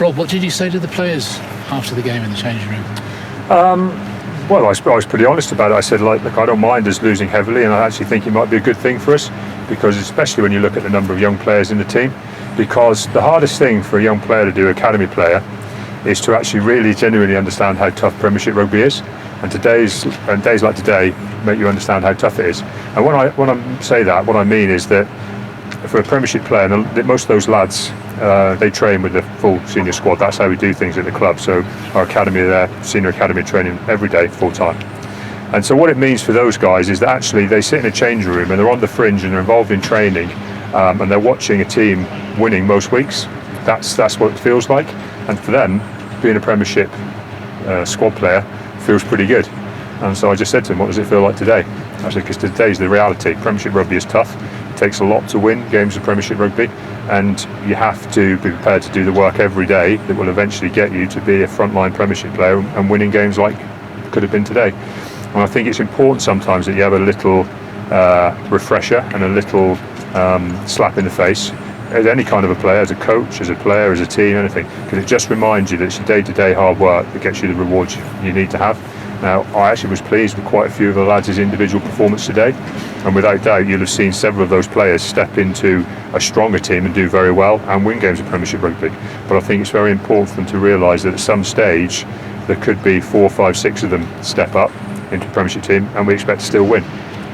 Rob, what did you say to the players after the game in the changing room? Well, I was pretty honest about it. I said, look, I don't mind us losing heavily, and I actually think it might be a good thing for us, because especially when you look at the number of young players in the team, because the hardest thing for a young player to do, academy player, is to actually really genuinely understand how tough Premiership Rugby is. And days like today make you understand how tough it is. And when I say that, what I mean is that for a Premiership player, and most of those lads, they train with the full senior squad. That's how we do things at the club. So our academy there, senior academy training every day, full time. And so what it means for those guys is that actually they sit in a changing room and they're on the fringe and they're involved in training, and they're watching a team winning most weeks. That's what it feels like. And for them, being a Premiership squad player feels pretty good. And so I just said to him, what does it feel like today? I said, because today's the reality. Premiership Rugby is tough. It takes a lot to win games of Premiership Rugby, and you have to be prepared to do the work every day that will eventually get you to be a frontline Premiership player and winning games like could have been today. And I think it's important sometimes that you have a little refresher and a little slap in the face as any kind of a player, as a coach, as a player, as a team, anything, because it just reminds you that it's your day-to-day hard work that gets you the rewards you need to have. Now, I actually was pleased with quite a few of the lads' individual performance today, and without doubt you'll have seen several of those players step into a stronger team and do very well and win games of Premiership Rugby. But I think it's very important for them to realise that at some stage there could be 4, 5, 6 of them step up into the Premiership team, and we expect to still win.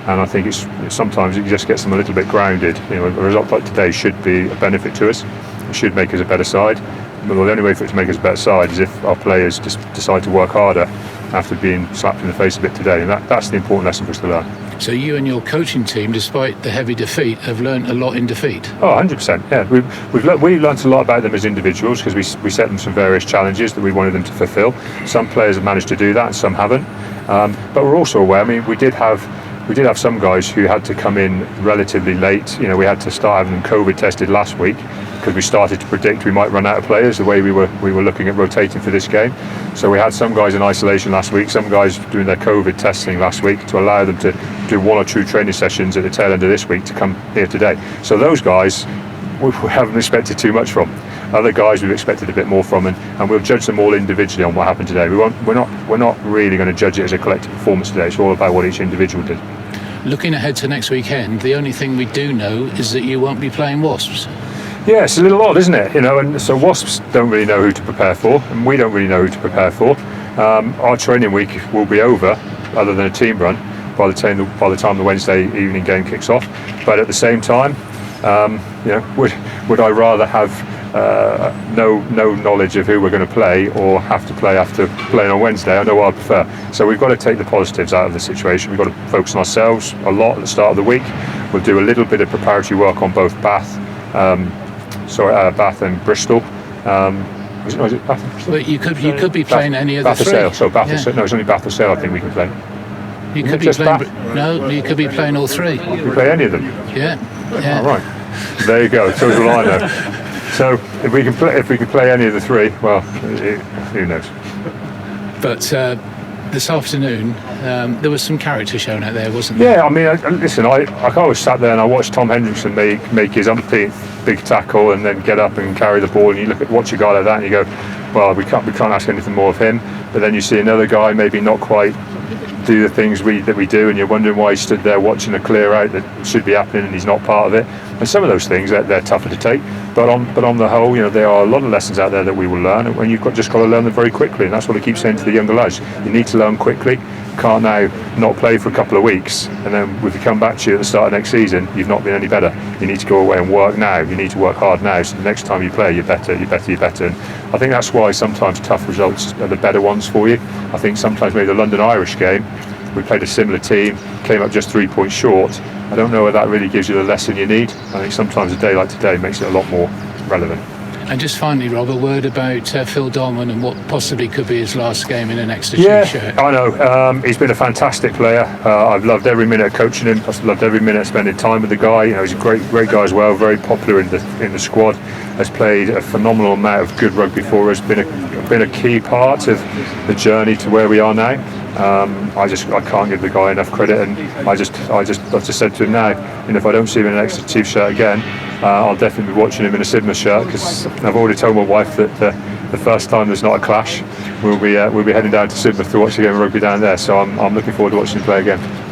And I think it's sometimes it just gets them a little bit grounded. You know, a result like today should be a benefit to us. It should make us a better side. But the only way for it to make us a better side is if our players just decide to work harder after being slapped in the face a bit today. And that's the important lesson for us to learn. So you and your coaching team, despite the heavy defeat, have learned a lot in defeat. Oh, 100%. Yeah, we learned a lot about them as individuals, because we set them some various challenges that we wanted them to fulfil. Some players have managed to do that, and some haven't. But we're also aware. I mean, we did have some guys who had to come in relatively late. You know, we had to start having them COVID tested last week, because we started to predict we might run out of players the way we were looking at rotating for this game. So we had some guys in isolation last week, some guys doing their COVID testing last week to allow them to do 1 or 2 training sessions at the tail end of this week to come here today. So those guys we haven't expected too much from. Other guys we've expected a bit more from, and we'll judge them all individually on what happened today. We're not really going to judge it as a collective performance today. It's all about what each individual did. Looking ahead to next weekend, the only thing we do know is that you won't be playing Wasps. Yeah, it's a little odd, isn't it? You know, and so Wasps don't really know who to prepare for, and we don't really know who to prepare for. Our training week will be over, other than a team run, by the time the Wednesday evening game kicks off. But at the same time, you know, would I rather have no knowledge of who we're going to play, or have to play after playing on Wednesday? I know what I prefer. So we've got to take the positives out of the situation. We've got to focus on ourselves a lot at the start of the week. We'll do a little bit of preparatory work on both Bath and Bristol. Was it Bath? But you could be playing any of the Bath three. Sale. So Bath Sale. No, it's only Bath or Sale I think we can play. You could be playing. No, you could be playing all three. We play any of them. Yeah. All right. There you go. So will I know. So if we can play any of the three, well, who knows? But this afternoon, there was some character shown out there, wasn't there? Yeah, I mean, listen, I always sat there and I watched Tom Hendrickson make his umpteenth big tackle and then get up and carry the ball, and you watch a guy like that and you go, well, we can't ask anything more of him. But then you see another guy maybe not quite do the things that we do, and you're wondering why he stood there watching a clear out that should be happening and he's not part of it. And some of those things they're tougher to take, but on the whole, you know, there are a lot of lessons out there that we will learn, and you've just got to learn them very quickly. And that's what I keep saying to the younger lads: you need to learn quickly. You can't now not play for a couple of weeks, and then if we come back to you at the start of next season, you've not been any better. You need to go away and work now. You need to work hard now, so the next time you play, you're better. And I think that's why sometimes tough results are the better ones for you. I think sometimes maybe the London Irish game, we played a similar team, came up just 3 points short. I don't know whether that really gives you the lesson you need. I think sometimes a day like today makes it a lot more relevant. And just finally, Rob, a word about Phil Dolman and what possibly could be his last game in an Exeter shirt. Yeah, I know. He's been a fantastic player. I've loved every minute of coaching him. I've loved every minute of spending time with the guy. You know, he's a great guy as well. Very popular in the squad. Has played a phenomenal amount of good rugby for us. Been a key part of the journey to where we are now. I can't give the guy enough credit, and I've just said to him now, and if I don't see him in an Exeter Chiefs shirt again, I'll definitely be watching him in a Sidmouth shirt, because I've already told my wife that the first time there's not a clash, we'll be heading down to Sidmouth to watch a game of rugby down there. So I'm looking forward to watching him play again.